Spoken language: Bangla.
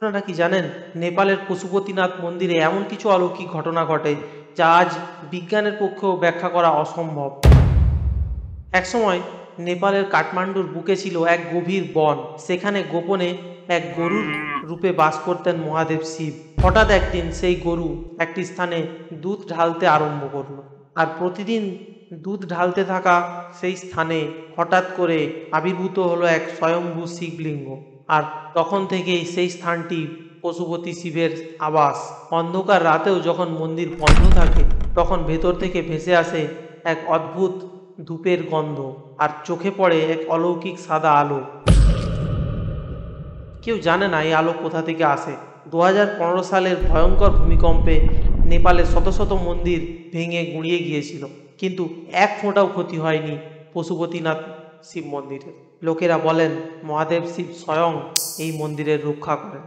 আপনারা কি জানেন নেপালের পশুপতিনাথ মন্দিরে এমন কিছু অলৌকিক ঘটনা ঘটে যা আজ বিজ্ঞানের পক্ষেও ব্যাখ্যা করা অসম্ভব। একসময় নেপালের কাঠমান্ডুর বুকে ছিল এক গভীর বন। সেখানে গোপনে এক গরুর রূপে বাস করতেন মহাদেব শিব। হঠাৎ একদিন সেই গরু একটি স্থানে দুধ ঢালতে আরম্ভ করলো। আর প্রতিদিন দুধ ঢালতে থাকা সেই স্থানে হঠাৎ করে আবির্ভূত হলো এক স্বয়ম্ভূ শিবলিঙ্গ। আর তখন থেকেই সেই স্থানটি পশুপতি শিবের আবাস। অন্ধকার রাতেও যখন মন্দির বন্ধ থাকে তখন ভেতর থেকে ভেসে আসে এক অদ্ভুত ধূপের গন্ধ, আর চোখে পড়ে এক অলৌকিক সাদা আলো। কেউ জানে না এই আলো কোথা থেকে আসে। 2015 সালের ভয়ঙ্কর ভূমিকম্পে নেপালের শত শত মন্দির ভেঙে গুঁড়িয়ে গিয়েছিল, কিন্তু এক ফোঁটাও ক্ষতি হয়নি পশুপতিনাথ শিব মন্দিরের। লোকেরা বলেন মহাদেব শিব স্বয়ং এই মন্দিরের রক্ষা করেন।